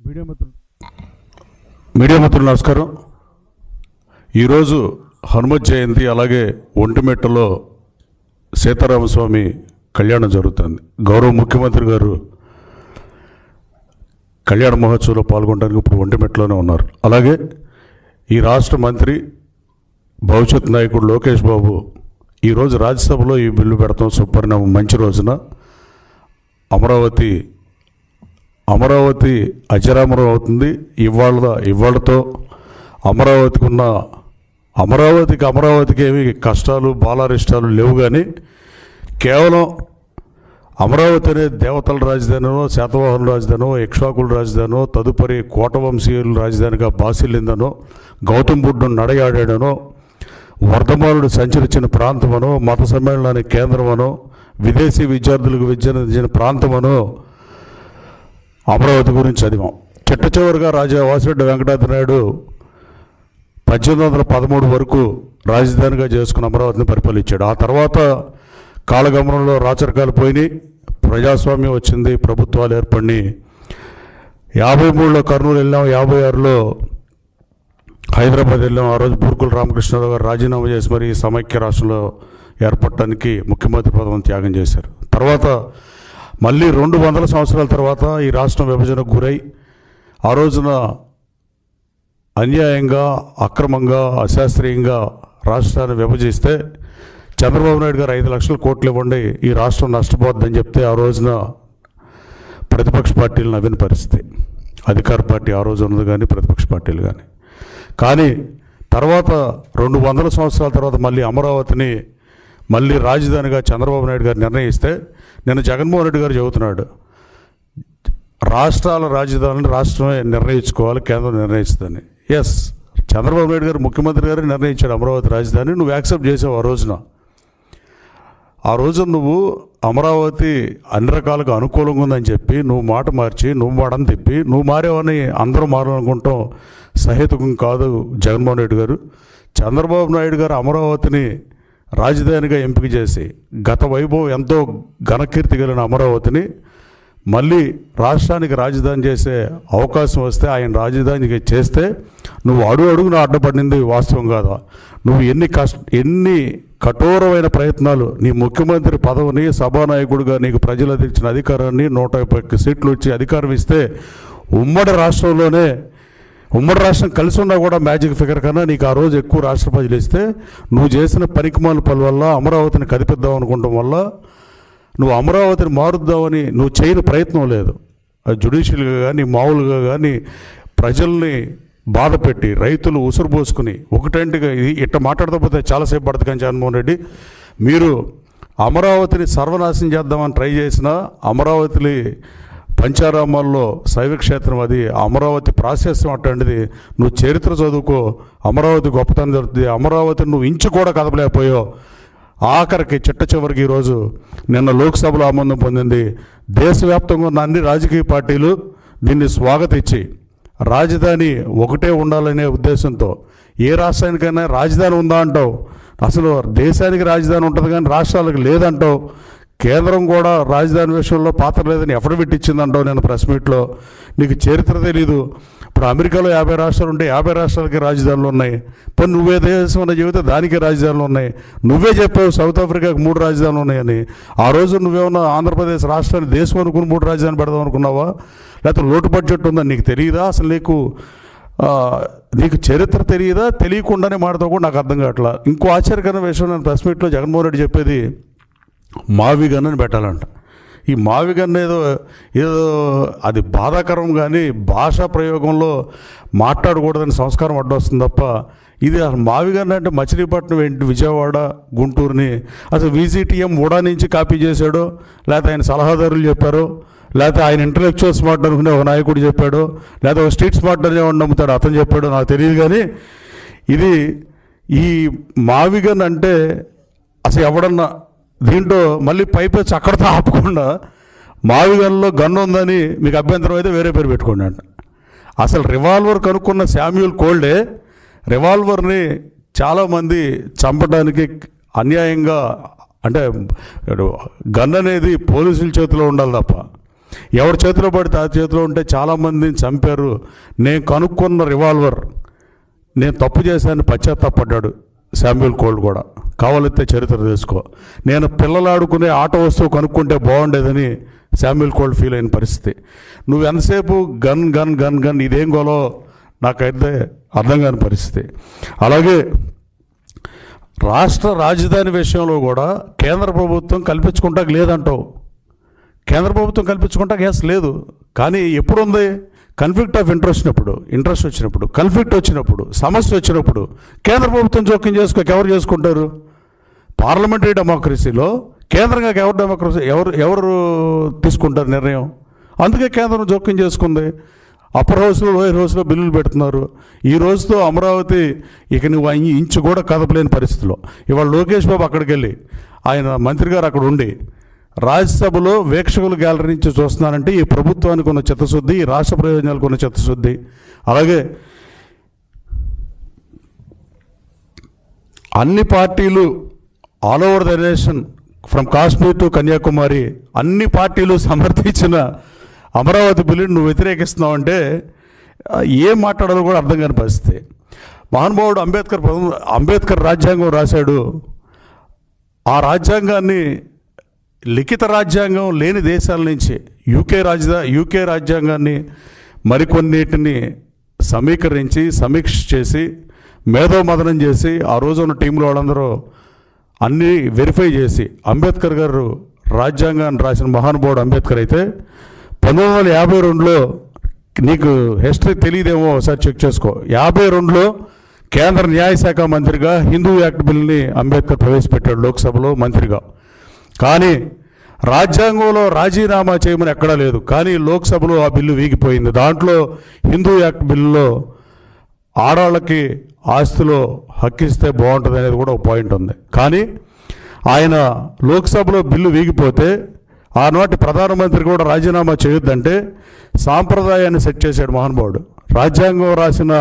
Media మిత్రులు నమస్కారం. ఈరోజు హనుమత్ జయంతి, అలాగే ఒంటిమిట్టలో సీతారామస్వామి కళ్యాణం జరుగుతుంది. గౌరవ ముఖ్యమంత్రి గారు కళ్యాణ మహోత్సవంలో పాల్గొనడానికి ఇప్పుడు ఒంటిమిట్టలోనే ఉన్నారు. అలాగే ఈ రాష్ట్ర మంత్రి భవిష్యత్ నాయకుడు లోకేష్ బాబు ఈరోజు రాజ్యసభలో ఈ బిల్లు పెడతాం. సుపరిణామం. మంచి రోజున అమరావతి అజరామరం అవుతుంది. ఇవాళతో అమరావతికి ఏమి కష్టాలు బాలారిష్టాలు లేవు. కానీ కేవలం అమరావతి అనే దేవతల రాజధానినో, శాతవాహనుల రాజధానో, ఇక్ష్వాకుల రాజధానో, తదుపరి కోటవంశీయుల రాజధానిగా బాసిల్లిందనో, గౌతమ్ బుద్ధుడు నడయాడాడనో, వర్ధమానుడు సంచరించిన ప్రాంతమనో, మత సమ్మేళనానికి కేంద్రమనో, విదేశీ విద్యార్థులకు విద్యనందించిన ప్రాంతమనో అమరావతి గురించి చదివాం. చిట్ట చివరిగా రాజా వాసిరెడ్డి వెంకటాద్రి నాయుడు 1813 వరకు రాజధానిగా చేసుకుని అమరావతిని పరిపాలించాడు. ఆ తర్వాత కాలగమనంలో రాచరికాలు పోయినాయి, ప్రజాస్వామ్యం వచ్చింది, ప్రభుత్వాలు ఏర్పడినాయి. 53లో కర్నూలు వెళ్ళాం, 56లో హైదరాబాద్ వెళ్ళాం. ఆ రోజు బూర్కుల రామకృష్ణరావు గారు రాజీనామా చేసి మరి సమైక్య రాష్ట్రంలో ఏర్పడటానికి ముఖ్యమంత్రి పదవిని త్యాగం చేశారు. తర్వాత మళ్ళీ 200 సంవత్సరాల తర్వాత ఈ రాష్ట్రం విభజనకు గురై ఆ రోజున అన్యాయంగా, అక్రమంగా, అశాస్త్రీయంగా రాష్ట్రాన్ని విభజిస్తే చంద్రబాబు నాయుడు గారు 5 లక్షల కోట్లు ఇవ్వండి, ఈ రాష్ట్రం నష్టపోద్దని చెప్తే ఆ రోజున ప్రతిపక్ష పార్టీలు నవ్విన పరిస్థితి. అధికార పార్టీ ఆ రోజు ఉన్నది కానీ ప్రతిపక్ష పార్టీలు కానీ తర్వాత 200 సంవత్సరాల తర్వాత మళ్ళీ అమరావతిని మళ్ళీ రాజధానిగా చంద్రబాబు నాయుడు గారు నిర్ణయిస్తే నిన్న జగన్మోహన్ రెడ్డి గారు చెబుతున్నాడు, రాష్ట్రాల రాజధానిని రాష్ట్రమే నిర్ణయించుకోవాలి, కేంద్రం నిర్ణయిస్తుందని. ఎస్, చంద్రబాబు నాయుడు గారు ముఖ్యమంత్రి గారు నిర్ణయించాడు అమరావతి రాజధాని. నువ్వు యాక్సెప్ట్ చేసావు. ఆ రోజున నువ్వు అమరావతి అన్ని రకాలుగా అనుకూలంగా ఉందని చెప్పి నువ్వు మాట మార్చి, నువ్వు మాటను తిప్పి, నువ్వు మారేవని అందరూ మారాలనుకుంటాం సహేతుకం కాదు. జగన్మోహన్ రెడ్డి గారు, చంద్రబాబు నాయుడు గారు అమరావతిని రాజధానిగా ఎంపిక చేసి గత వైభవం ఎంతో ఘనకీర్తి కలిగిన అమరావతిని మళ్ళీ రాష్ట్రానికి రాజధాని చేసే అవకాశం వస్తే, ఆయన రాజధానికి చేస్తే నువ్వు అడుగున అడ్డపడింది వాస్తవం కాదా? నువ్వు ఎన్ని కఠోరమైన ప్రయత్నాలు, నీ ముఖ్యమంత్రి పదవిని, సభానాయకుడిగా నీకు ప్రజలు ఇచ్చిన అధికారాన్ని 151 సీట్లు వచ్చి అధికారం ఇస్తే ఉమ్మడి రాష్ట్రం కలిసి ఉన్నా కూడా మ్యాజిక్ ఫిగర్ కన్నా నీకు ఆ రోజు ఎక్కువ రాష్ట్ర ప్రజలు ఇస్తే నువ్వు చేసిన పనికిమాల పని వల్ల, అమరావతిని కదిపిద్దాం అనుకోవడం వల్ల, నువ్వు అమరావతిని మారుద్దామని నువ్వు చేయని ప్రయత్నం లేదు. అది జ్యుడిషియల్గా కానీ మామూలుగా కానీ ప్రజల్ని బాధ పెట్టి, రైతులు ఉసురు పోసుకుని ఒకటంటిగా ఇట్ట మాట్లాడకపోతే చాలాసేపు పడుతుంది. కానీ జగన్మోహన్ రెడ్డి, మీరు అమరావతిని సర్వనాశనం చేద్దామని ట్రై చేసిన అమరావతి పంచారామాల్లో శైవక్షేత్రం అది, అమరావతి ప్రాశస్యం అట్లాంటిది. నువ్వు చరిత్ర చదువుకో, అమరావతి గొప్పతనం జరుగుతుంది. అమరావతిని నువ్వు ఇంచు కూడా కదపలేకపోయావు. ఆఖరికి చిట్ట చివరికి ఈరోజు నిన్న లోక్సభలో ఆమోదం పొందింది. దేశవ్యాప్తంగా ఉన్న అన్ని రాజకీయ పార్టీలు దీన్ని స్వాగతించి రాజధాని ఒకటే ఉండాలనే ఉద్దేశంతో, ఏ రాష్ట్రానికైనా రాజధాని ఉందా అంటావు, అసలు దేశానికి రాజధాని ఉంటుంది కానీ రాష్ట్రాలకు లేదంటావు. కేంద్రం కూడా రాజధాని విషయంలో పాత్ర లేదని ఎఫిడవిట్ ఇచ్చిందంటావు నేను ప్రెస్ మీట్లో. నీకు చరిత్ర తెలీదు. ఇప్పుడు అమెరికాలో 50 రాష్ట్రాలు ఉంటే 50 రాష్ట్రాలకి రాజధానులు ఉన్నాయి. పోనీ నువ్వే దేశం అన్న చెబితే దానికి రాజధానులు ఉన్నాయి. నువ్వే చెప్పావు సౌత్ ఆఫ్రికాకి 3 రాజధానులు ఉన్నాయని. ఆ రోజు నువ్వేమన్నా ఆంధ్రప్రదేశ్ రాష్ట్రాన్ని దేశం అనుకుని 3 రాజధానులు పెడదాం అనుకున్నావా? లేకపోతే లోటు బడ్జెట్ ఉందని నీకు తెలియదా? అసలు నీకు చరిత్ర తెలియదా? తెలియకుండానే మాడతావు కూడా నాకు అర్థం కావట్లా. ఇంకో ఆశ్చర్యకరమైన విషయం, నేను ప్రెస్ మీట్లో జగన్మోహన్ రెడ్డి చెప్పేది మావి గన్నని పెట్టాలంట. ఈ మావి గన్న ఏదో అది బాధాకరం, కానీ భాషా ప్రయోగంలో మాట్లాడకూడదని సంస్కారం అడ్డొస్తుంది తప్ప, ఇది అసలు మావి గన్న అంటే మచిలీపట్నం ఏంటి, విజయవాడ, గుంటూరుని అసలు VCTM ఉడా నుంచి కాపీ చేశాడో, లేకపోతే ఆయన సలహాదారులు చెప్పారో, లేకపోతే ఆయన ఇంటలెక్చువల్ స్మార్ట్ అనుకునే ఒక నాయకుడు చెప్పాడో, లేకపోతే ఒక స్ట్రీట్ స్మార్ట్ అనే వాడు నమ్ముతాడు అతను చెప్పాడో నాకు తెలియదు. కానీ ఇది ఈ మావి గన్ అంటే అసలు ఎవడన్నా దీంట్లో మళ్ళీ పైపెచ్చి అక్కడితో ఆపకుండా మావిగన్లో గన్ను ఉందని మీకు అభ్యంతరం అయితే వేరే పేరు పెట్టుకోండి అంట. అసలు రివాల్వర్ కనుక్కున్న శామ్యూల్ కోల్డే రివాల్వర్ని చాలామంది చంపడానికి అన్యాయంగా, అంటే గన్ అనేది పోలీసుల చేతిలో ఉండాలి తప్ప ఎవరి చేతిలో పడితే ఆ చేతిలో ఉంటే చాలామందిని చంపారు. నేను కనుక్కున్న రివాల్వర్, నేను తప్పు చేశాను పశ్చాత్తాపడ్డాడు శామ్యూల్ కోల్డ్ కూడా. కావాలంటే చరిత్ర తెలుసుకో. నేను పిల్లలు ఆడుకునే ఆట వస్తువు కనుక్కుంటే బాగుండేదని శామ్యూల్ కోల్డ్ ఫీల్ అయిన పరిస్థితి. నువ్వు ఎంతసేపు గన్ గన్ గన్ గన్ ఇదేం గోలో నాకైతే అర్థం కాని పరిస్థితి. అలాగే రాష్ట్ర రాజధాని విషయంలో కూడా కేంద్ర ప్రభుత్వం కల్పించుకుంటాక లేదంటావు. కేంద్ర ప్రభుత్వం కల్పించుకుంటాక ఎస్ లేదు, కానీ ఎప్పుడు ఉంది? కన్ఫ్లిక్ట్ ఆఫ్ ఇంట్రెస్ట్ వచ్చినప్పుడు, కన్ఫ్లిక్ట్ వచ్చినప్పుడు, సమస్య వచ్చినప్పుడు కేంద్ర ప్రభుత్వం జోక్యం చేసుకోక ఎవరు చేసుకుంటారు? పార్లమెంటరీ డెమోక్రసీలో కేంద్రంగా ఎవరు తీసుకుంటారు నిర్ణయం? అందుకే కేంద్రం జోక్యం చేసుకుంది. అప్పర్ హౌస్లో, లోయర్ హౌస్లో బిల్లులు పెడుతున్నారు. ఈ రోజుతో అమరావతి ఇక నువ్వు ఇంచు కూడా కదపలేని పరిస్థితిలో. ఇవాళ లోకేష్ బాబు అక్కడికి వెళ్ళి, ఆయన మంత్రి గారు అక్కడ ఉండి రాజ్యసభలో వీక్షకుల గ్యాలరీ నుంచి చూస్తున్నానంటే ఈ ప్రభుత్వానికి ఉన్న చిత్తశుద్ధి, ఈ రాష్ట్ర ప్రయోజనాలకు ఉన్న చిత్తశుద్ధి. అలాగే అన్ని పార్టీలు all over the nation from Kashmir to Kanyakumari అన్ని పార్టీలు సమర్థించిన అమరావతి బిల్లుని నువ్వు వ్యతిరేకిస్తున్నావు అంటే ఏం మాట్లాడాలో కూడా అర్థం కాని పరిస్థితి. మహానుభావుడు అంబేద్కర్ రాజ్యాంగం రాశాడు. ఆ రాజ్యాంగాన్ని లిఖిత రాజ్యాంగం లేని దేశాల నుంచి యూకే రాజ్యాంగాన్ని మరికొన్నిటిని సమీకరించి సమీక్ష చేసి మేధోమథనం చేసి ఆ రోజు ఉన్న టీంలో వాళ్ళందరూ అన్నీ వెరిఫై చేసి అంబేద్కర్ గారు రాజ్యాంగాన్ని రాసిన మహానుభావుడు అంబేద్కర్ అయితే 1952లో, నీకు హిస్టరీ తెలియదేమో ఒకసారి చెక్ చేసుకో, 52లో కేంద్ర న్యాయశాఖ మంత్రిగా హిందూ యాక్ట్ బిల్ని అంబేద్కర్ ప్రవేశపెట్టాడు లోక్సభలో మంత్రిగా. కానీ రాజ్యాంగంలో రాజీనామా చేయమని ఎక్కడా లేదు, కానీ లోక్సభలో ఆ బిల్లు వీగిపోయింది. దాంట్లో హిందూ యాక్ట్ బిల్లులో ఆడవాళ్ళకి ఆస్తిలో హక్కిస్తే బాగుంటుంది అనేది కూడా ఒక పాయింట్ ఉంది. కానీ ఆయన లోక్సభలో బిల్లు వీగిపోతే ఆనాటి ప్రధానమంత్రి కూడా రాజీనామా చేయొద్దంటే సాంప్రదాయాన్ని సెట్ చేశాడు మహానుభావుడు. రాజ్యాంగం రాసిన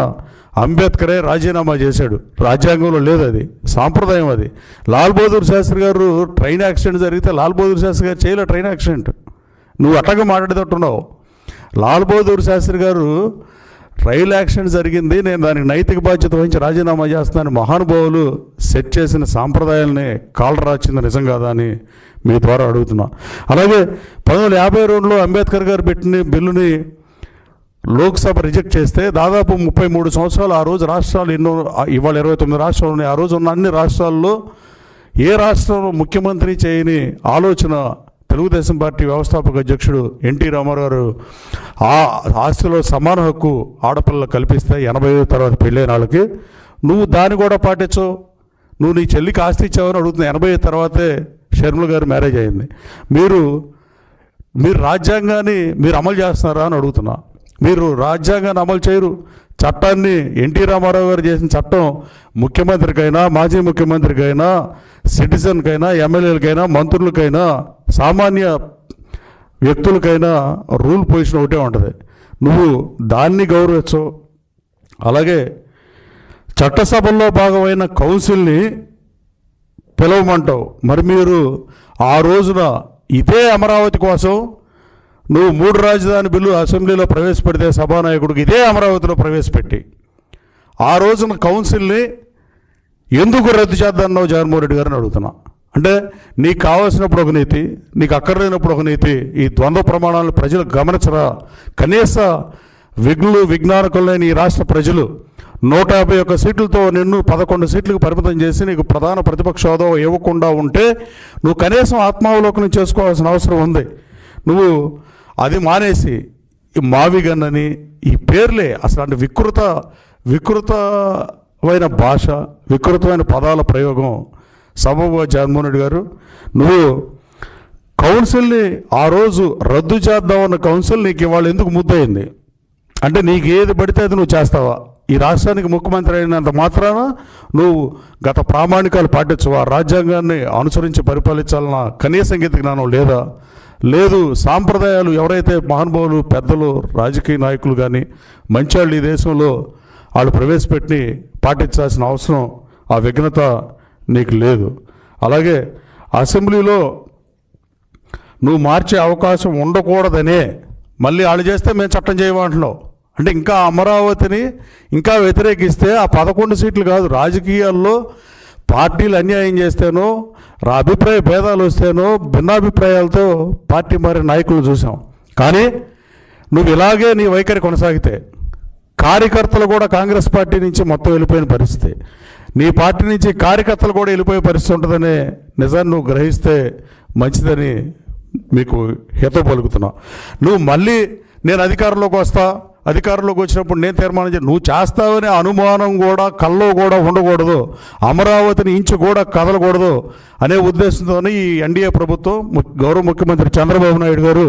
అంబేద్కరే రాజీనామా చేశాడు. రాజ్యాంగంలో లేదు, అది సాంప్రదాయం. అది లాల్ బహదూర్ శాస్త్రి గారు ట్రైన్ యాక్సిడెంట్ జరిగితే లాల్ బహదూర్ శాస్త్రి గారు చేయలే ట్రైన్ యాక్సిడెంట్. నువ్వు అట్టగా మాట్లాడేటట్టున్నావు. లాల్ బహదూర్ శాస్త్రి గారు రైలు యాక్సిడెంట్ జరిగింది, నేను దానికి నైతిక బాధ్యత వహించి రాజీనామా చేస్తున్నాను, మహానుభావులు సెట్ చేసిన సాంప్రదాయాలని కాలర్ రాచింది నిజం కాదా అని మీ ద్వారా అడుగుతున్నా. అలాగే 1952లో అంబేద్కర్ గారు పెట్టిన బిల్లుని లోక్సభ రిజెక్ట్ చేస్తే దాదాపు 33 సంవత్సరాలు ఆ రోజు రాష్ట్రాలు ఎన్నో, ఇవాళ 29 రాష్ట్రాలు ఉన్నాయి, ఆ రోజు ఉన్న అన్ని రాష్ట్రాల్లో ఏ రాష్ట్రంలో ముఖ్యమంత్రి చేయని ఆలోచన తెలుగుదేశం పార్టీ వ్యవస్థాపక అధ్యక్షుడు ఎన్టీ రామారావు గారు ఆ ఆస్తిలో సమాన హక్కు ఆడపిల్లలు కల్పిస్తే 85 తర్వాత పెళ్ళైన వాళ్ళకి నువ్వు దాన్ని కూడా పాటించవు. నువ్వు నీ చెల్లికి ఆస్తి ఇచ్చావని అడుగుతున్నా. 85 తర్వాతే షర్మిల గారు మ్యారేజ్ అయింది. మీరు రాజ్యాంగాన్ని మీరు అమలు చేస్తున్నారా అని అడుగుతున్నా. మీరు రాజ్యాంగాన్ని అమలు చేయరు. చట్టాన్ని ఎన్టీ రామారావు గారు చేసిన చట్టం ముఖ్యమంత్రికైనా, మాజీ ముఖ్యమంత్రికైనా, సిటిజన్కైనా, ఎమ్మెల్యేలకైనా, మంత్రులకైనా, సామాన్య వ్యక్తులకైనా రూల్ పొజిషన్ ఒకటే ఉంటుంది. నువ్వు దాన్ని గౌరవించవు. అలాగే చట్టసభల్లో భాగమైన కౌన్సిల్ని పిలవమంటావు. మరి మీరు ఆ రోజున ఇదే అమరావతి కోసం నువ్వు 3 రాజధాని బిల్లు అసెంబ్లీలో ప్రవేశపెడితే సభానాయకుడికి ఇదే అమరావతిలో ప్రవేశపెట్టి ఆ రోజున కౌన్సిల్ని ఎందుకు రద్దు చేద్దన్నావు జగన్మోహన్ రెడ్డి గారిని అడుగుతున్నా. అంటే నీకు కావాల్సినప్పుడు ఒక నీతి, నీకు అక్కర్లేనప్పుడు ఒక నీతి. ఈ ద్వంద్వ ప్రమాణాలను ప్రజలు గమనించరా? కనీస విజ్ఞానకులైన ఈ రాష్ట్ర ప్రజలు 151 సీట్లతో నిన్ను 11 సీట్లకు పరిమితం చేసి నీకు ప్రధాన ప్రతిపక్ష హోదా ఇవ్వకుండా ఉంటే నువ్వు కనీసం ఆత్మావలోకనం చేసుకోవాల్సిన అవసరం ఉంది. నువ్వు అది మానేసి ఈ మావిగన్నని ఈ పేర్లే అసలు అంటే వికృతమైన భాష, వికృతమైన పదాల ప్రయోగం సబబుగా జగన్మోహన్ రెడ్డి గారు. నువ్వు కౌన్సిల్ని ఆ రోజు రద్దు చేద్దామన్న కౌన్సిల్ నీకు ఇవాళ ఎందుకు ముద్దయింది? అంటే నీకు ఏది పడితే అది నువ్వు చేస్తావా? ఈ రాష్ట్రానికి ముఖ్యమంత్రి అయినంత మాత్రాన నువ్వు గత ప్రామాణికాలు పాటించవా? రాజ్యాంగాన్ని అనుసరించి పరిపాలించాలన్న కనీస సంగీత జ్ఞానం లేదా? లేదు. సాంప్రదాయాలు ఎవరైతే మహానుభావులు, పెద్దలు, రాజకీయ నాయకులు కానీ మంచివాళ్ళు ఈ దేశంలో వాళ్ళు ప్రవేశపెట్టి పాటించాల్సిన అవసరం, ఆ విఘ్నత నీకు లేదు. అలాగే అసెంబ్లీలో నువ్వు మార్చే అవకాశం ఉండకూడదనే మళ్ళీ వాళ్ళు చేస్తే మేము చట్టం చేయమంటున్నావు. అంటే ఇంకా అమరావతిని ఇంకా వ్యతిరేకిస్తే ఆ 11 సీట్లు కాదు, రాజకీయాల్లో పార్టీలు అన్యాయం చేస్తేనో అభిప్రాయ భేదాలు వస్తేనో భిన్నాభిప్రాయాలతో పార్టీ మారిన నాయకులు చూసాం. కానీ నువ్వు ఇలాగే నీ వైఖరి కొనసాగితే కార్యకర్తలు కూడా కాంగ్రెస్ పార్టీ నుంచి మొత్తం వెళ్ళిపోయిన పరిస్థితి, నీ పార్టీ నుంచి కార్యకర్తలు కూడా వెళ్ళిపోయే పరిస్థితి ఉంటుందనే నిజాన్ని నువ్వు గ్రహిస్తే మంచిదని మీకు హితవు పలుకుతున్నావు. నువ్వు మళ్ళీ నేను అధికారంలోకి వస్తా, అధికారంలోకి వచ్చినప్పుడు నేను తీర్మానం చేసి నువ్వు చేస్తావనే అనుమానం కూడా కల్లో కూడా ఉండకూడదు, అమరావతిని ఇంచు కూడా కదలకూడదు అనే ఉద్దేశంతోనే ఈ ఎన్డీఏ ప్రభుత్వం గౌరవ ముఖ్యమంత్రి చంద్రబాబు నాయుడు గారు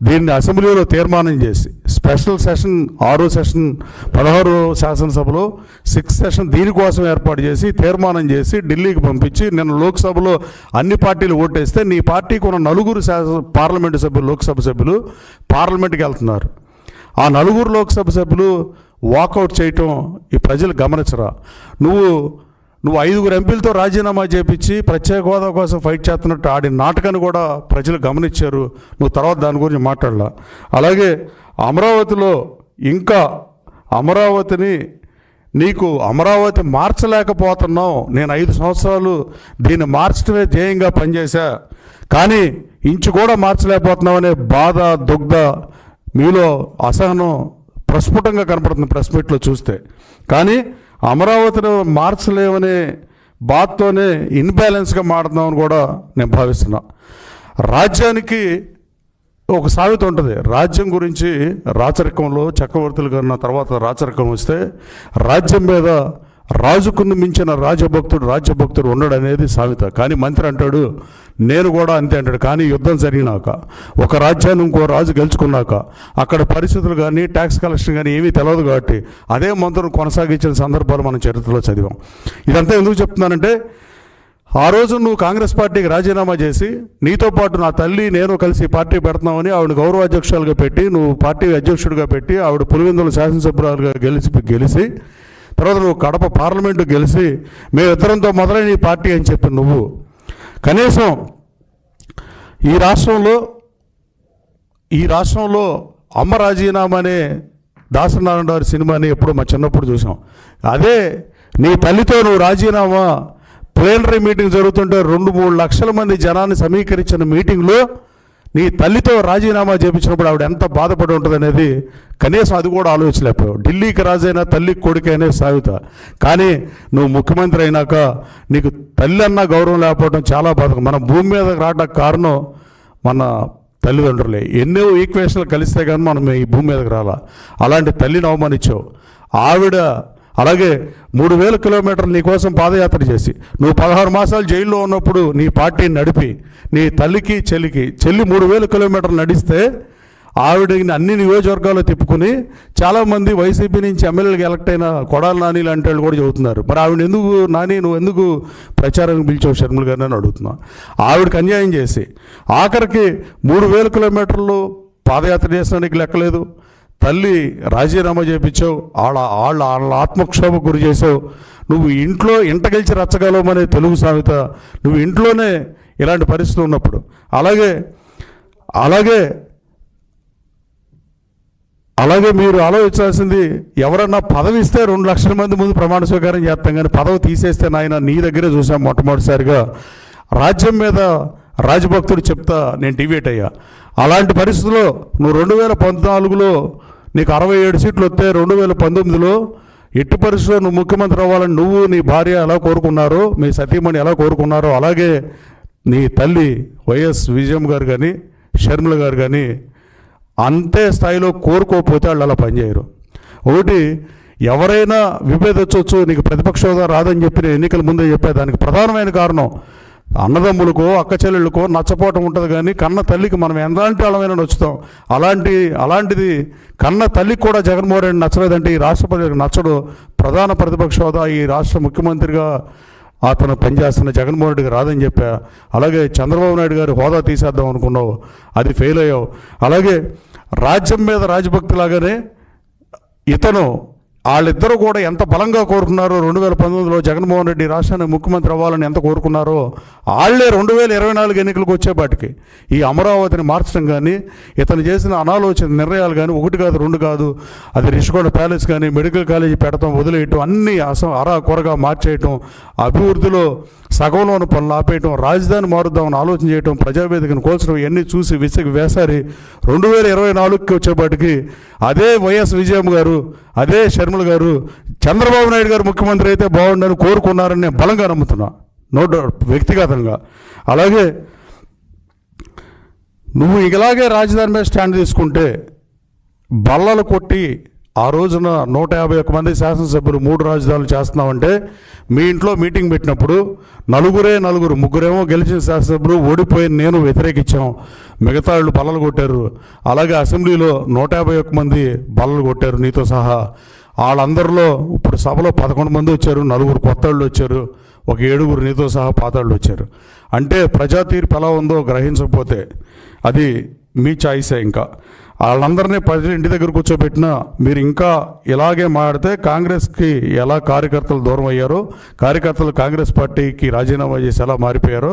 దీన్ని అసెంబ్లీలో తీర్మానం చేసి స్పెషల్ సెషన్ 6వ సెషన్ 16 శాసనసభలో 6th సెషన్ దీనికోసం ఏర్పాటు చేసి తీర్మానం చేసి ఢిల్లీకి పంపించి నిన్న లోక్సభలో అన్ని పార్టీలు ఓటేస్తే నీ పార్టీకి ఉన్న 4 పార్లమెంటు సభ్యులు లోక్సభ సభ్యులు పార్లమెంట్కి వెళ్తున్నారు. ఆ 4 లోక్సభ సభ్యులు వాకౌట్ చేయటం ఈ ప్రజలు గమనించరా? నువ్వు 5 ఎంపీలతో రాజీనామా చేపించి ప్రత్యేక హోదా కోసం ఫైట్ చేస్తున్నట్టు ఆడిన నాటకాన్ని కూడా ప్రజలు గమనించారు. నువ్వు తర్వాత దాని గురించి మాట్లాడలా. అలాగే అమరావతిలో ఇంకా అమరావతి మార్చలేకపోతున్నావు. నేను 5 సంవత్సరాలు దీన్ని మార్చడమే ధ్యేయంగా పనిచేశా, కానీ ఇంచు కూడా మార్చలేకపోతున్నావు అనే బాధ దుగ్ధ మీలో అసహనం ప్రస్ఫుటంగా కనపడుతుంది ప్రెస్ మీట్లో చూస్తే. కానీ అమరావతిని మార్చలేమనే బాధతోనే ఇన్బ్యాలెన్స్గా మాట్లాడుతున్నామని కూడా నేను భావిస్తున్నా. రాజ్యానికి ఒక సామెత ఉంటుంది, రాజ్యం గురించి రాచరికంలో చక్రవర్తులు కన్నా తర్వాత రాచరికం వస్తే రాజ్యం మీద రాజుకును మించిన రాజ్యభక్తుడు ఉండడు అనేది సామెత. కానీ మంత్రి అంటాడు నేను కూడా అంతే అంటాడు. కానీ యుద్ధం జరిగినాక ఒక రాజ్యాన్ని ఇంకో రాజు గెలుచుకున్నాక అక్కడ పరిస్థితులు కానీ ట్యాక్స్ కలెక్షన్ కానీ ఏమీ తెలియదు కాబట్టి అదే మంత్రులు కొనసాగించిన సందర్భాలు మనం చరిత్రలో చదివాం. ఇదంతా ఎందుకు చెప్తున్నానంటే ఆ రోజు నువ్వు కాంగ్రెస్ పార్టీకి రాజీనామా చేసి నీతో పాటు నా తల్లి నేను కలిసి పార్టీ పెడుతున్నామని ఆవిడ గౌరవ అధ్యక్షులుగా పెట్టి నువ్వు పార్టీ అధ్యక్షుడిగా పెట్టి ఆవిడ పులివెందుల శాసనసభ్యురాలుగా గెలిచి తర్వాత నువ్వు కడప పార్లమెంటు గెలిచి మేమిద్దరంతో మొదలైన ఈ పార్టీ అని చెప్పి నువ్వు కనీసం ఈ రాష్ట్రంలో అమ్మ రాజీనామా అనే దాసనారాయణ గారి సినిమాని ఎప్పుడో మా చిన్నప్పుడు చూసాం. అదే నీ తల్లితో నువ్వు రాజీనామా ప్లేనరీ మీటింగ్ జరుగుతుంటే 2-3 లక్షల మంది జనాన్ని సమీకరించిన మీటింగ్లో నీ తల్లితో రాజీనామా చేయించినప్పుడు ఆవిడ ఎంత బాధపడి ఉంటుంది అనేది కనీసం అది కూడా ఆలోచించలేకపోయావు. ఢిల్లీకి రాజైనా తల్లికి కొడుకైనా సాగుత, కానీ నువ్వు ముఖ్యమంత్రి అయినాక నీకు తల్లి అన్న గౌరవం లేకపోవడం చాలా బాధ. మన భూమి మీదకి రావడానికి కారణం మన తల్లిదండ్రులే. ఎన్నో ఈక్వేషన్లు కలిస్తే కానీ మనం ఈ భూమి మీదకి రాలా. అలాంటి తల్లిని అవమానించావు. ఆవిడ అలాగే 3000 కిలోమీటర్లు నీ కోసం పాదయాత్ర చేసి నువ్వు 16 మాసాలు జైల్లో ఉన్నప్పుడు నీ పార్టీని నడిపి నీ తల్లికి చెల్లి 3000 కిలోమీటర్లు నడిస్తే ఆవిడని అన్ని నియోజకవర్గాల్లో తిప్పుకుని చాలామంది వైసీపీ నుంచి ఎమ్మెల్యేలకు ఎలక్ట్ అయిన కొడాలి నాని లాంటి వాళ్ళు కూడా చెబుతున్నారు. మరి ఆవిడ నువ్వు ఎందుకు ప్రచారానికి పిలిచావు షర్మిల గారిని అని అడుగుతున్నా. ఆవిడకి అన్యాయం చేసి ఆఖరికి 3000 కిలోమీటర్లు పాదయాత్ర చేసినానికి లెక్కలేదు. తల్లి రాజీనామా చేయించావు, వాళ్ళ ఆత్మక్షోభకు గురి చేసావు. నువ్వు ఇంట గెలిచి రచ్చగలవమనే తెలుగు సామెత నువ్వు ఇంట్లోనే ఇలాంటి పరిస్థితి ఉన్నప్పుడు అలాగే మీరు ఆలోచించాల్సింది ఎవరన్నా పదవి ఇస్తే 2 లక్షల మంది ముందు ప్రమాణ స్వీకారం చేస్తాం, కానీ పదవి తీసేస్తే నాయన నీ దగ్గరే చూసాం మొట్టమొదటిసారిగా రాజ్యం మీద రాజభక్తుడు చెప్తా నేను డివేట్ అయ్యా. అలాంటి పరిస్థితుల్లో నువ్వు 2014లో నీకు 67 సీట్లు వస్తే 2019లో ఎట్టి పరిస్థితుల్లో నువ్వు ముఖ్యమంత్రి అవ్వాలని నువ్వు నీ భార్య ఎలా కోరుకున్నారో మీ సతీమణి ఎలా కోరుకున్నారో అలాగే నీ తల్లి వైఎస్ విజయమ్మ గారు కానీ షర్మిల గారు కానీ అంతే స్థాయిలో కోరుకోకపోతే వాళ్ళు అలా పనిచేయరు. ఒకటి ఎవరైనా విభేదించవచ్చు, నీకు ప్రతిపక్ష హోదా రాదని చెప్పి నేను ఎన్నికల ముందే చెప్పేదానికి ప్రధానమైన కారణం అన్నదమ్ములకో అక్క చెల్లెళ్ళకో నచ్చపోవటం ఉంటుంది, కానీ కన్న తల్లికి మనం ఎలాంటి వాళ్ళమైనా నచ్చుతాం. అలాంటిది కన్న తల్లికి కూడా జగన్మోహన్ రెడ్డి నచ్చలేదంటే ఈ రాష్ట్రపతికి నచ్చడు. ప్రధాన ప్రతిపక్ష హోదా ఈ రాష్ట్ర ముఖ్యమంత్రిగా అతను పనిచేస్తున్న జగన్మోహన్ రెడ్డికి రాదని చెప్పా. అలాగే చంద్రబాబు నాయుడు గారి హోదా తీసేద్దాం అనుకున్నావు, అది ఫెయిల్ అయ్యావు. అలాగే రాజ్యం మీద రాజభక్తి లాగానే ఇతను వాళ్ళిద్దరూ కూడా ఎంత బలంగా కోరుకున్నారో 2019లో జగన్మోహన్ రెడ్డి రాష్ట్రానికి ముఖ్యమంత్రి అవ్వాలని ఎంత కోరుకున్నారో వాళ్ళే 2024 ఎన్నికలకు వచ్చేపాటికి ఈ అమరావతిని మార్చడం కానీ ఇతను చేసిన అనాలోచిత నిర్ణయాలు కానీ 1 కాదు 2 కాదు, అది రిషికొండ ప్యాలెస్ కానీ మెడికల్ కాలేజీ పెడతాం వదిలేయటం, అన్నీ అరా కొరగా మార్చేయటం, అభివృద్ధిలో సగంలోని పనులు ఆపేయటం, రాజధాని మారుద్దామని ఆలోచన చేయటం, ప్రజావేదికను కోల్చడం, ఇవన్నీ చూసి విసిగి వేసారి 2024కి వచ్చేపాటికి అదే వైఎస్ విజయమ్మ గారు, అదే షర్మిల గారు చంద్రబాబు నాయుడు గారు ముఖ్యమంత్రి అయితే బాగుండని కోరుకున్నారని నేను బలంగా నమ్ముతున్నా, నో డౌట్ వ్యక్తిగతంగా. అలాగే నువ్వు ఇలాగే రాజధాని మీద స్టాండ్ తీసుకుంటే బల్లలు కొట్టి ఆ రోజున 151 మంది శాసనసభ్యులు 3 రాజధానులు చేస్తున్నామంటే మీ ఇంట్లో మీటింగ్ పెట్టినప్పుడు నలుగురు, ముగ్గురేమో గెలిచిన శాసనసభ్యులు, ఓడిపోయిన నేను వ్యతిరేకించాం, మిగతా వాళ్ళు బల్లలు కొట్టారు. అలాగే అసెంబ్లీలో 151 మంది బల్లలు కొట్టారు నీతో సహా. వాళ్ళందరిలో ఇప్పుడు సభలో 11 మంది వచ్చారు, 4 కొత్త వాళ్ళు వచ్చారు, ఒక 7 నీతో సహా పాతాళ్ళు వచ్చారు. అంటే ప్రజా తీర్పు ఎలా ఉందో గ్రహించకపోతే అది మీ చాయిసే. ఇంకా వాళ్ళందరినీ ప్రజలు ఇంటి దగ్గర కూర్చోబెట్టినా మీరు ఇంకా ఇలాగే మాట్లాడితే కాంగ్రెస్కి ఎలా కార్యకర్తలు దూరం అయ్యారో, కార్యకర్తలు కాంగ్రెస్ పార్టీకి రాజీనామా చేసి ఎలా మారిపోయారో,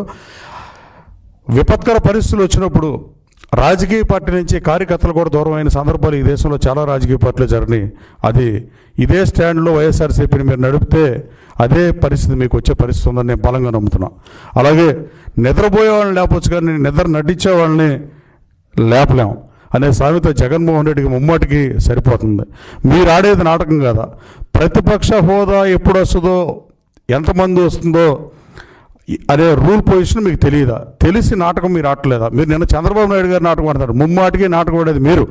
విపత్కర పరిస్థితులు వచ్చినప్పుడు రాజకీయ పార్టీ నుంచి కార్యకర్తలు కూడా దూరం అయిన సందర్భాలు ఈ దేశంలో చాలా రాజకీయ పార్టీలు జరిగినాయి. అది ఇదే స్టాండ్లో వైఎస్ఆర్సీపీని మీరు నడిపితే అదే పరిస్థితి మీకు వచ్చే పరిస్థితి ఉందని నేను బలంగా నమ్ముతున్నాను. అలాగే నిద్రపోయే వాళ్ళని లేపొచ్చు కానీ నిద్ర నటించే వాళ్ళని లేపలేం అనే సామెత జగన్మోహన్ రెడ్డికి ముమ్మాటికి సరిపోతుంది. మీరు ఆడేది నాటకం కదా. ప్రతిపక్ష హోదా ఎప్పుడు వస్తుందో, ఎంతమంది వస్తుందో అనే రూల్ పొజిషన్ మీకు తెలియదా? తెలిసి నాటకం మీరు ఆడలేదా? మీరు నిన్న చంద్రబాబు నాయుడు గారు నాటకం ఆడతారు, ముమ్మాటికి నాటకం ఆడేది మీరు.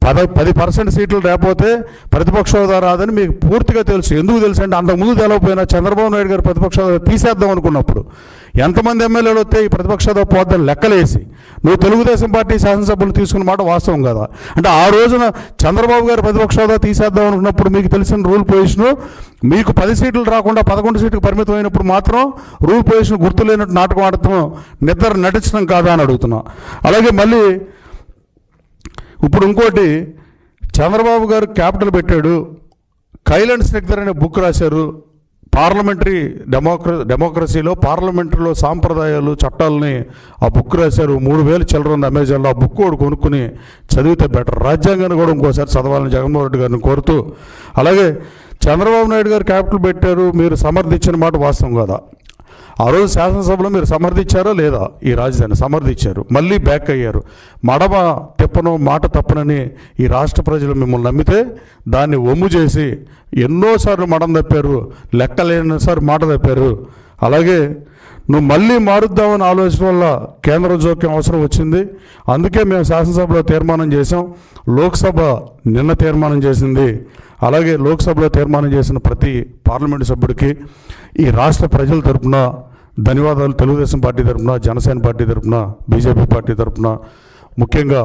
10% సీట్లు లేకపోతే ప్రతిపక్ష హోదా రాదని మీకు పూర్తిగా తెలుసు. ఎందుకు తెలుసు అంటే అంతకుముందు తెలవకపోయినా చంద్రబాబు నాయుడు గారు ప్రతిపక్ష హోదా తీసేద్దాం అనుకున్నప్పుడు ఎంతమంది ఎమ్మెల్యేలు వస్తే ఈ ప్రతిపక్ష హోదా పోద్దని లెక్కలేసి నువ్వు తెలుగుదేశం పార్టీ శాసనసభ్యులు తీసుకున్న మాట వాస్తవం కదా. అంటే ఆ రోజున చంద్రబాబు గారు ప్రతిపక్ష హోదా తీసేద్దాం అనుకున్నప్పుడు మీకు తెలిసిన రూల్ పొజిషను, మీకు 10 సీట్లు రాకుండా 11 సీట్లకు పరిమితం అయినప్పుడు మాత్రం రూల్ పొజిషన్ గుర్తులేనట్టు నాటకం ఆడటం నిద్ర నటించడం కాదా అని అడుగుతున్నా. అలాగే మళ్ళీ ఇప్పుడు ఇంకోటి, చంద్రబాబు గారు క్యాపిటల్ పెట్టాడు, కైలాండ్ స్నిగ్ధర్ అనే బుక్ రాశారు. పార్లమెంటరీ డెమోక్రసీలో పార్లమెంటరీలో సాంప్రదాయాలు చట్టాలని ఆ బుక్ రాశారు. 3000 చిల్లర ఉంది అమెజాన్లో. ఆ బుక్ కూడా కొనుక్కుని చదివితే బెటర్. రాజ్యాంగాన్ని కూడా ఇంకోసారి చదవాలని జగన్మోహన్ రెడ్డి గారిని కోరుతూ, అలాగే చంద్రబాబు నాయుడు గారు క్యాపిటల్ పెట్టారు, మీరు సమర్థించిన మాట వాస్తవం కదా. ఆ రోజు శాసనసభలో మీరు సమర్థించారా లేదా? ఈ రాజధాని సమర్థించారు, మళ్ళీ బ్యాక్ అయ్యారు. మడమ తిప్పను మాట తప్పనని ఈ రాష్ట్ర ప్రజలు మిమ్మల్ని నమ్మితే దాన్ని ఒమ్ము చేసి ఎన్నోసార్లు మడం తప్పారు, లెక్కలేనిసార్లు మాట తప్పారు. అలాగే నువ్వు మళ్ళీ మారుద్దామని ఆలోచన వల్ల కేంద్ర జోక్యం అవసరం వచ్చింది. అందుకే మేము శాసనసభలో తీర్మానం చేసాం, లోక్సభ నిన్న తీర్మానం చేసింది. అలాగే లోక్సభలో తీర్మానం చేసిన ప్రతి పార్లమెంటు సభ్యుడికి ఈ రాష్ట్ర ప్రజల తరపున ధన్యవాదాలు. తెలుగుదేశం పార్టీ తరపున, జనసేన పార్టీ తరపున, బీజేపీ పార్టీ తరపున, ముఖ్యంగా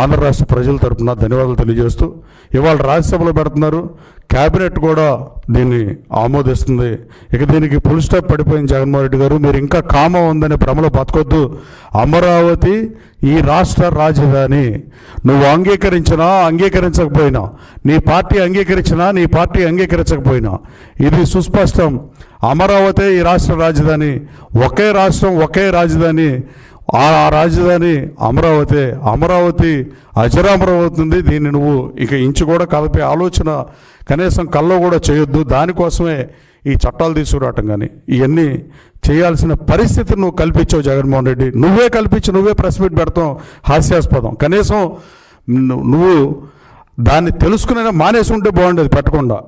ఆంధ్ర రాష్ట్ర ప్రజల తరపున ధన్యవాదాలు తెలియజేస్తూ, ఇవాళ రాజ్యసభలో పెడుతున్నారు, క్యాబినెట్ కూడా దీన్ని ఆమోదిస్తుంది. ఇక దీనికి ఫుల్ స్టాప్ పడిపోయిన జగన్మోహన్ రెడ్డి గారు, మీరు ఇంకా కామం ఉందనే భ్రమలో బతకొద్దు. అమరావతి ఈ రాష్ట్ర రాజధాని. నువ్వు అంగీకరించినా అంగీకరించకపోయినా, నీ పార్టీ అంగీకరించినా నీ పార్టీ అంగీకరించకపోయినా, ఇది సుస్పష్టం. అమరావతి ఈ రాష్ట్ర రాజధాని. ఒకే రాష్ట్రం, ఒకే రాజధాని. ఆ రాజధాని అమరావతి. అమరావతి అజరామరవుతుంది. దీన్ని నువ్వు ఇక ఇంచు కూడా కదిపే ఆలోచన కనీసం కల్లో కూడా చేయొద్దు. దానికోసమే ఈ చట్టాలు తీసుకురావటం కానీ ఇవన్నీ చేయాల్సిన పరిస్థితి నువ్వు కల్పించావు జగన్మోహన్ రెడ్డి. నువ్వే కల్పించి నువ్వే ప్రెస్ మీట్ పెడతాం హాస్యాస్పదం. కనీసం నువ్వు దాన్ని తెలుసుకునే మానేసి ఉంటే బాగుండేది పెట్టకుండా.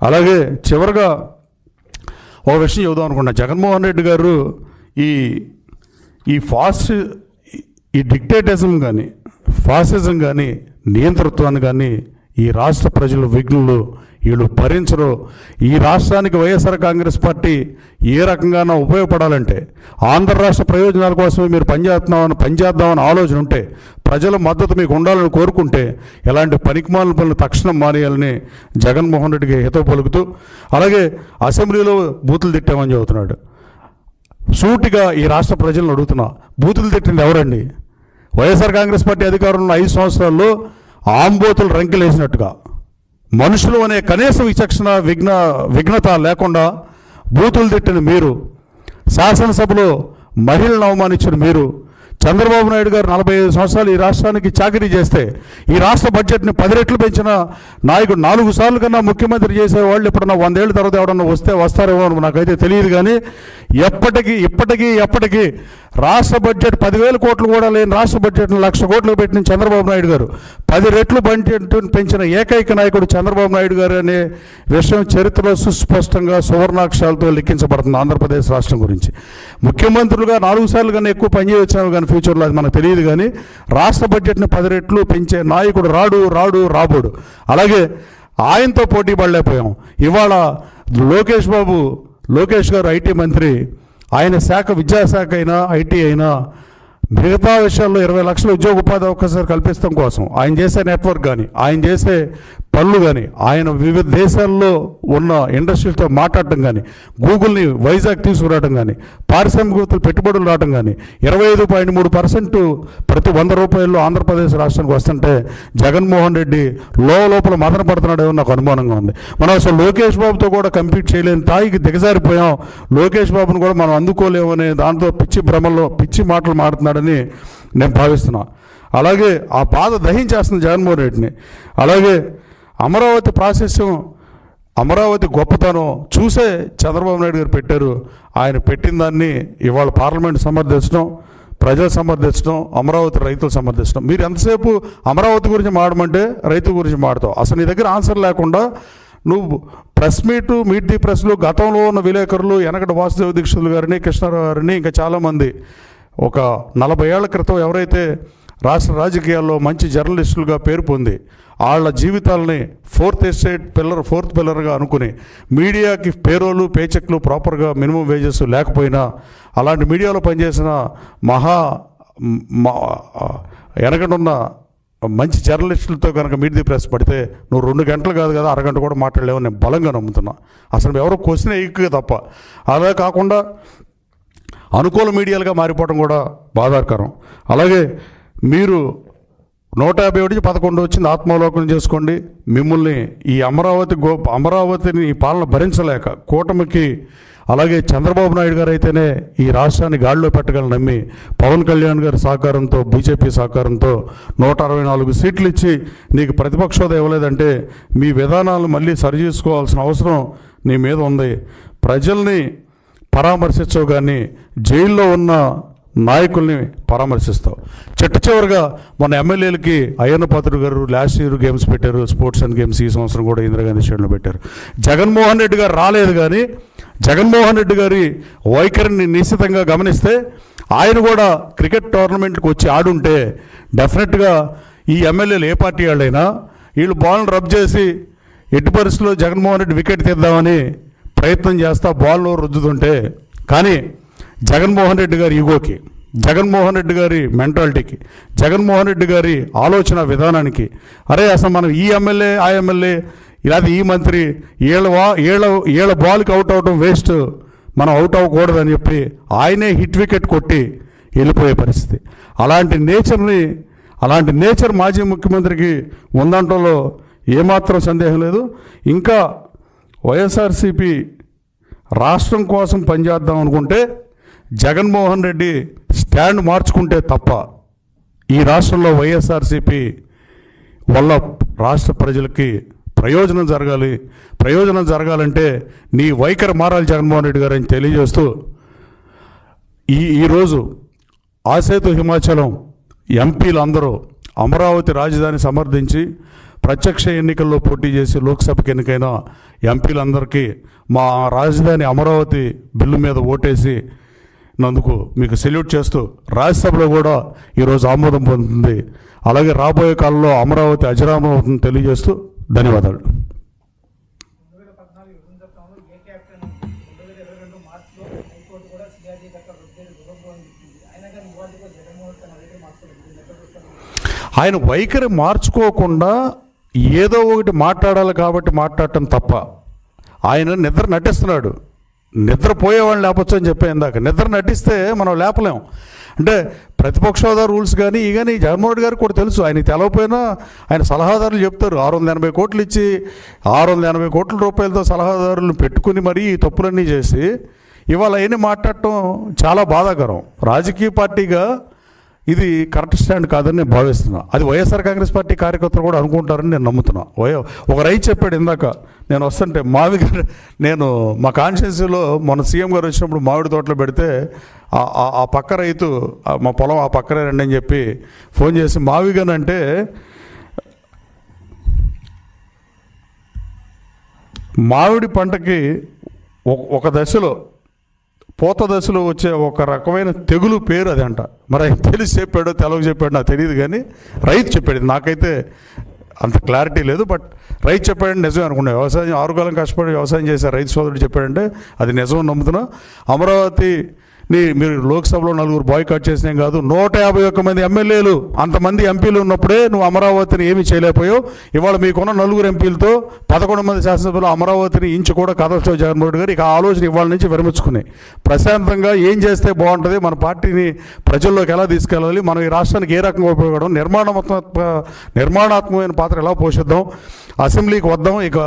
అలాగే చివరిగా ఒక విషయం చెబుదాం అనుకున్నా. జగన్మోహన్ రెడ్డి గారు ఈ డిక్టేటిజం కానీ ఫాసిజం కానీ నియంతృత్వాన్ని కానీ ఈ రాష్ట్ర ప్రజలు విఘ్నులు వీళ్ళు భరించరు. ఈ రాష్ట్రానికి వైఎస్ఆర్ కాంగ్రెస్ పార్టీ ఏ రకంగానో ఉపయోగపడాలంటే, ఆంధ్ర రాష్ట్ర ప్రయోజనాల కోసమే మీరు పనిచేద్దామని ఆలోచన ఉంటే, ప్రజల మద్దతు మీకు ఉండాలని కోరుకుంటే, ఎలాంటి పనికిమాలిన పనులు తక్షణం మానేయాలని జగన్మోహన్ రెడ్డికి హితవు పలుకుతూ, అలాగే అసెంబ్లీలో బూతులు తిట్టామని చెబుతున్నాడు. సూటిగా ఈ రాష్ట్ర ప్రజలను అడుగుతున్నా, బూతులు తిట్టింది ఎవరండి? వైఎస్ఆర్ కాంగ్రెస్ పార్టీ అధికారంలో 5 సంవత్సరాల్లో ఆంబోతులు రంకెలేసినట్టుగా మనుషులు అనే కనీస విచక్షణ విఘ్నత లేకుండా బూతులు తిట్టిన మీరు, శాసనసభలో మహిళలను అవమానించిన మీరు, చంద్రబాబు నాయుడు గారు 45 సంవత్సరాలు ఈ రాష్ట్రానికి చాకరీ చేస్తే ఈ రాష్ట్ర బడ్జెట్ని 10 రెట్లు పెంచిన నాయకుడు, 4 సార్లు కన్నా ముఖ్యమంత్రి చేసేవాళ్ళు ఎప్పుడన్నా 100 ఏళ్ళ తర్వాత ఎవడన్నా వస్తారేమో నాకైతే తెలియదు. కానీ ఎప్పటికీ రాష్ట్ర బడ్జెట్ 10,000 కోట్లు కూడా లేని రాష్ట్ర బడ్జెట్ను 1,00,000 కోట్లు పెట్టిన చంద్రబాబు నాయుడు గారు 10 రెట్లు బడ్జెట్ పెంచిన ఏకైక నాయకుడు చంద్రబాబు నాయుడు గారు అనే విషయం చరిత్రలో సుస్పష్టంగా సువర్ణాక్షరాలతో లిఖించబడుతుంది. ఆంధ్రప్రదేశ్ రాష్ట్రం గురించి ముఖ్యమంత్రులుగా 4 సార్లు కన్నా ఎక్కువ పనిచేయవచ్చాము కానీ ఫ్యూచర్లో అది మనకు తెలియదు. కానీ రాష్ట్ర బడ్జెట్ని 10 రెట్లు పెంచే నాయకుడు రాబోడు. అలాగే ఆయనతో పోటీ పడలేకపోయాం. ఇవాళ లోకేష్ గారు ఐటీ మంత్రి, ఆయన శాఖ విద్యాశాఖ అయినా ఐటీ అయినా మిగతా విషయాల్లో 20 లక్షల ఉద్యోగ ఉపాధి అవకాశాలు కల్పించడం కోసం ఆయన చేసే నెట్వర్క్ కానీ, ఆయన చేసే పనులు కానీ, ఆయన వివిధ దేశాల్లో ఉన్న ఇండస్ట్రీలతో మాట్లాడటం కానీ, గూగుల్ని వైజాగ్ తీసుకురావడం కానీ, పారిశ్రామికవేత్తలు పెట్టుబడులు రావడం కానీ, 25.3% ప్రతి 100 రూపాయల్లో ఆంధ్రప్రదేశ్ రాష్ట్రానికి వస్తుంటే జగన్మోహన్ రెడ్డి లోపల మదన పడుతున్నాడేమో నాకు అనుమానంగా ఉంది. మనం అసలు లోకేష్ బాబుతో కూడా కంపీట్ చేయలేని తాయికి దిగజారిపోయాం. లోకేష్ బాబును కూడా మనం అందుకోలేమనే దాంతో పిచ్చి మాటలు మాడుతున్నాడని నేను భావిస్తున్నా. అలాగే ఆ బాధ దహించేస్తుంది జగన్మోహన్ రెడ్డిని. అలాగే అమరావతి ప్రాశస్యం, అమరావతి గొప్పతనం చూసే చంద్రబాబు నాయుడు గారు పెట్టారు. ఆయన పెట్టిన దాన్ని ఇవాళ పార్లమెంట్ సమర్థించడం, ప్రజలు సమర్థించడం, అమరావతి రైతులు సమర్థించడం. మీరు ఎంతసేపు అమరావతి గురించి మాడమంటే రైతు గురించి మాడతావు. అసలు నీ దగ్గర ఆన్సర్ లేకుండా నువ్వు మీట్ ది ప్రెస్లో గతంలో ఉన్న విలేకరులు వెనకటి వాసుదేవ దీక్షితులు గారిని, కృష్ణారావు గారిని, ఇంకా చాలామంది ఒక 40 ఏళ్ల క్రితం ఎవరైతే రాష్ట్ర రాజకీయాల్లో మంచి జర్నలిస్టులుగా పేరు పొంది వాళ్ళ జీవితాలని ఫోర్త్ పిల్లర్గా అనుకుని మీడియాకి పేరోలు పేచెక్లు ప్రాపర్గా మినిమం వేజెస్ లేకపోయినా అలాంటి మీడియాలో పనిచేసిన వెనకనున్న మంచి జర్నలిస్టులతో కనుక మీట్ ది ప్రెస్ పడితే నువ్వు 2 గంటలు కాదు కదా, అరగంట కూడా మాట్లాడలేవని నేను బలంగా నమ్ముతున్నా. అసలు ఎవరో క్వశ్చన్ ఎయ్యక తప్ప. అలా కాకుండా అనుకూల మీడియాలుగా మారిపోవడం కూడా బాధాకరం. అలాగే మీరు 151 వచ్చింది, ఆత్మావలోకనం చేసుకోండి. మిమ్మల్ని ఈ అమరావతిని ఈ పాలన భరించలేక కూటమికి, అలాగే చంద్రబాబు నాయుడు గారు అయితేనే ఈ రాష్ట్రాన్ని గాడిలో పెట్టగలని నమ్మి పవన్ కళ్యాణ్ గారి సహకారంతో, బీజేపీ సహకారంతో 164 సీట్లు ఇచ్చి నీకు ప్రతిపక్ష హోదా ఇవ్వలేదంటే మీ విధానాలను మళ్ళీ సరిచేసుకోవాల్సిన అవసరం నీ మీద ఉంది. ప్రజల్ని పరామర్శించవు కానీ జైల్లో ఉన్న నాయకుల్ని పరామర్శిస్తావు. చివరిగా మన ఎమ్మెల్యేలకి అయ్యన్న పాత్రుడు గారు లాస్ట్ ఇయర్ గేమ్స్ పెట్టారు, స్పోర్ట్స్ అండ్ గేమ్స్. ఈ సంవత్సరం కూడా ఇందిరాగాంధీ స్టేడియంలో పెట్టారు. జగన్మోహన్ రెడ్డి గారు రాలేదు. కానీ జగన్మోహన్ రెడ్డి గారి వైఖరిని నిశ్చితంగా గమనిస్తే ఆయన కూడా క్రికెట్ టోర్నమెంట్కి వచ్చి ఆడుంటే డెఫినెట్గా ఈ ఎమ్మెల్యేలు ఏ పార్టీ వాళ్ళైనా వీళ్ళు బాల్ని రబ్ చేసి ఎట్టి పరిస్థితుల్లో జగన్మోహన్ రెడ్డి వికెట్ తీద్దామని ప్రయత్నం చేస్తా బాల్లో రుద్దుతుంటే, కానీ జగన్మోహన్ రెడ్డి గారి ఈగోకి, జగన్మోహన్ రెడ్డి గారి మెంటాలిటీకి, జగన్మోహన్ రెడ్డి గారి ఆలోచన విధానానికి, అరే అసలు మనం ఈ ఎమ్మెల్యే ఆ ఎమ్మెల్యే ఇలాది ఈ మంత్రి ఏళ్ళ బాల్కి అవుట్ అవడం వేస్ట్, మనం అవుట్ అవ్వకూడదని చెప్పి ఆయనే హిట్ వికెట్ కొట్టి వెళ్ళిపోయే పరిస్థితి. అలాంటి నేచర్ మాజీ ముఖ్యమంత్రికి ఉందంటంలో ఏమాత్రం సందేహం లేదు. ఇంకా వైఎస్ఆర్సీపీ రాష్ట్రం కోసం పనిచేద్దాం అనుకుంటే జగన్మోహన్ రెడ్డి స్టాండ్ మార్చుకుంటే తప్ప ఈ రాష్ట్రంలో వైఎస్ఆర్సీపీ వల్ల రాష్ట్ర ప్రజలకి ప్రయోజనం జరగాలంటే నీ వైఖరి మారాలి జగన్మోహన్ రెడ్డి గారు అని తెలియజేస్తూ ఈరోజు ఆసేతు హిమాచలం ఎంపీలందరూ అమరావతి రాజధాని సమర్థించి ప్రత్యక్ష ఎన్నికల్లో పోటీ చేసి లోక్సభకి ఎన్నికైన ఎంపీలందరికీ మా రాజధాని అమరావతి బిల్లు మీద ఓటేసి నందుకు మీకు సెల్యూట్ చేస్తూ రాజ్యసభలో కూడా ఈరోజు ఆమోదం పొందుతుంది. అలాగే రాబోయే కాలంలో అమరావతి అజరామం అవుతుందని తెలియజేస్తూ ధన్యవాదాలు. ఆయన వైఖరి మార్చుకోకుండా ఏదో ఒకటి మాట్లాడాలి కాబట్టి మాట్లాడటం తప్ప ఆయన నిద్ర నటిస్తున్నాడు. నిద్రపోయేవాళ్ళని లేపొచ్చు అని చెప్పే ఇందాక. నిద్ర నటిస్తే మనం లేపలేం. అంటే ప్రతిపక్ష హోదా రూల్స్ కానీ కానీ జగన్మోహన్ రెడ్డి గారికి కూడా తెలుసు. ఆయనకి తెలవకపోయినా ఆయన సలహాదారులు చెప్తారు. 680 కోట్లు ఇచ్చి 680 కోట్ల రూపాయలతో సలహాదారులను పెట్టుకుని మరీ ఈ తప్పులన్నీ చేసి ఇవాళ అవన్నీ మాట్లాడటం చాలా బాధాకరం. రాజకీయ పార్టీగా ఇది కరెక్ట్ స్టాండ్ కాదని నేను భావిస్తున్నా. అది వైఎస్ఆర్ కాంగ్రెస్ పార్టీ కార్యకర్తలు కూడా అనుకుంటారని నేను నమ్ముతున్నా. ఒక రైతు చెప్పాడు ఇందాక నేను వస్తుంటే, నేను మా కాన్స్టిట్యున్సీలో మొన్న సీఎం గారు వచ్చినప్పుడు మామిడి తోటలో పెడితే ఆ పక్క రైతు మా పొలం ఆ పక్కనే రండి అని చెప్పి ఫోన్ చేసి మావిగనంటే మామిడి పంటకి ఒక దశలో పూత దశలో వచ్చే ఒక రకమైన తెగులు పేరు అది అంట. మరి ఆయన తెలిసి చెప్పాడో తెలవక చెప్పాడో నాకు తెలియదు, కానీ రైతు చెప్పాడు. నాకైతే అంత క్లారిటీ లేదు, బట్ రైతు చెప్పాడంటే నిజమే అనుకున్నా. వ్యవసాయం 6 కాలం కష్టపడి వ్యవసాయం చేసే రైతు సోదరుడు చెప్పాడంటే అది నిజం నమ్ముతున్నా. అమరావతిని మీరు లోక్సభలో 4 బాయ్కాట్ చేసినాం కాదు, 151 మంది ఎమ్మెల్యేలు అంతమంది ఎంపీలు ఉన్నప్పుడే నువ్వు అమరావతిని ఏమీ చేయలేకపోయావు. ఇవాళ మీకున్న 4 ఎంపీలతో 11 మంది శాసనసభ్యులు అమరావతిని ఇంచు కూడా కదలచో జగన్మోహన్ రెడ్డి గారు. ఇక ఆలోచన ఇవాళ నుంచి విరమించుకుని ప్రశాంతంగా ఏం చేస్తే బాగుంటుంది, మన పార్టీని ప్రజల్లోకి ఎలా తీసుకెళ్ళాలి, మనం ఈ రాష్ట్రానికి ఏ రకంగా ఉపయోగపడడం, నిర్మాణాత్మకమైన పాత్ర ఎలా పోషిద్దాం, అసెంబ్లీకి వద్దాం ఇక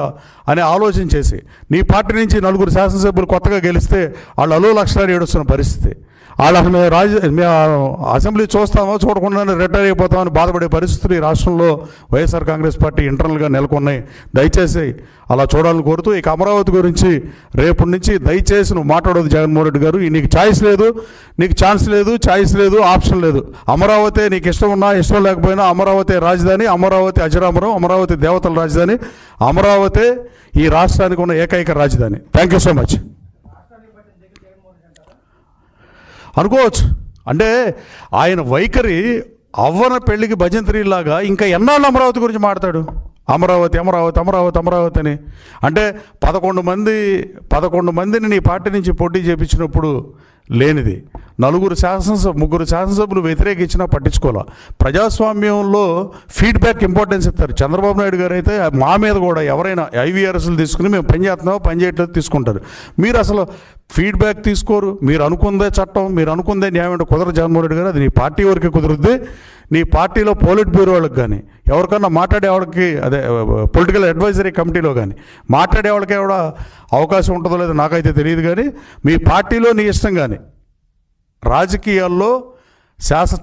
అనే ఆలోచన చేసి నీ పార్టీ నుంచి 4 శాసనసభ్యులు కొత్తగా గెలిస్తే వాళ్ళు అలో లక్షలాలు ఏడుస్తున్న పరిస్థితి. వాళ్ళు మేము అసెంబ్లీ చూస్తామో చూడకుండానే రిటైర్ అయిపోతామని బాధపడే పరిస్థితులు ఈ రాష్ట్రంలో వైఎస్ఆర్ కాంగ్రెస్ పార్టీ ఇంటర్నల్గా నెలకొన్నాయి. దయచేసి అలా చూడాలని కోరుతూ ఇక అమరావతి గురించి రేపటి నుంచి దయచేసి నువ్వు మాట్లాడవద్దు జగన్మోహన్ రెడ్డి గారు. నీకు ఛాయిస్ లేదు, నీకు ఛాన్స్ లేదు, ఛాయిస్ లేదు, ఆప్షన్ లేదు. అమరావతి నీకు ఇష్టం ఉన్నా ఇష్టం లేకపోయినా అమరావతి రాజధాని, అమరావతి అజరామరం, అమరావతి దేవతల రాజధాని, అమరావతి ఈ రాష్ట్రానికి ఉన్న ఏకైక రాజధాని. Thank you so much. అనుకోవచ్చు. అంటే ఆయన వైఖరి అవ్వన పెళ్లికి భజంత్రిలాగా ఇంకా ఎన్నాళ్ళు అమరావతి గురించి మాట్లాడు. అమరావతి అమరావతి అమరావతి అమరావతి అని అంటే 11 మందిని నీ పార్టీ నుంచి పోటీ చేయించినప్పుడు లేనిది 3 శాసనసభ్యులు వ్యతిరేకించినా పట్టించుకోవాలా. ప్రజాస్వామ్యంలో ఫీడ్బ్యాక్ ఇంపార్టెన్స్ ఇస్తారు. చంద్రబాబు నాయుడు గారు అయితే మా మీద కూడా ఎవరైనా ఐవీఆర్ఎస్లు తీసుకుని మేము పని చేస్తున్నామో పని చేయట్లేదు తీసుకుంటారు. మీరు అసలు ఫీడ్బ్యాక్ తీసుకోరు. మీరు అనుకుందే చట్టం, మీరు అనుకుందే న్యాయం అంటే కుదరదు జగన్మోహన్ రెడ్డి గారు. అది నీ పార్టీ వరకే కుదురుద్ది. నీ పార్టీలో పోలిట్ బ్యూరో వాళ్ళకి కానీ ఎవరికన్నా మాట్లాడేవాళ్ళకి అదే పొలిటికల్ అడ్వైజరీ కమిటీలో కానీ మాట్లాడేవాళ్ళకి కూడా అవకాశం ఉంటుందో లేదో నాకైతే తెలియదు, కానీ మీ పార్టీలో నీ ఇష్టం కానీ రాజకీయాల్లో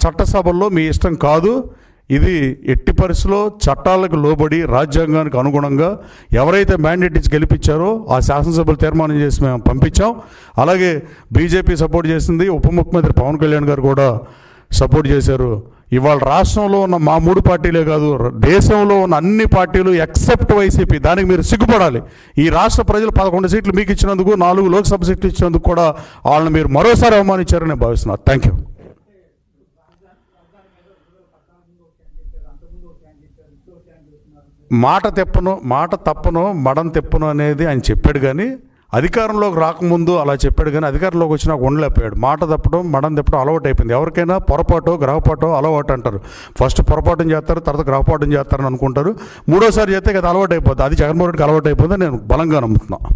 చట్టసభల్లో మీ ఇష్టం కాదు. ఇది ఎట్టి పరిస్థితిలో చట్టాలకు లోబడి రాజ్యాంగానికి అనుగుణంగా ఎవరైతే మ్యాండేట్ ఇచ్చి గెలిపించారో ఆ శాసనసభ్యులు తీర్మానం చేసి మేము పంపించాం. అలాగే బీజేపీ సపోర్ట్ చేసింది, ఉప ముఖ్యమంత్రి పవన్ కళ్యాణ్ గారు కూడా సపోర్ట్ చేశారు. ఇవాళ రాష్ట్రంలో ఉన్న మా 3 పార్టీలే కాదు, దేశంలో ఉన్న అన్ని పార్టీలు ఎక్సెప్ట్ వైసీపీ, దానికి మీరు సిగ్గుపడాలి. ఈ రాష్ట్ర ప్రజలు 11 సీట్లు మీకు ఇచ్చినందుకు, 4 లోక్సభ సీట్లు ఇచ్చినందుకు కూడా వాళ్ళని మీరు మరోసారి అవమానించారని నేను భావిస్తున్నాను. Thank you. మాట తప్పను మడం తెప్పను అనేది ఆయన చెప్పాడు, కానీ అధికారంలోకి రాకముందు అలా చెప్పాడు, కానీ అధికారంలోకి వచ్చినాక ఉండలేకపోయాడు. మాట తప్పడం మడం తెప్పడం అలవాటు అయిపోయింది. ఎవరికైనా పొరపాటు గ్రహపాటు అలవాటు అంటారు. ఫస్ట్ పొరపాటుని చేస్తారు, తర్వాత గ్రహపాటుని చేస్తారని అనుకుంటారు. 3వ సారి చేస్తే కదా అలవాటు అయిపోతుంది. అది జగన్మోహన్ రెడ్డికి అలవాటు అయిపోతుంది నేను బలంగా నమ్ముతున్నాను.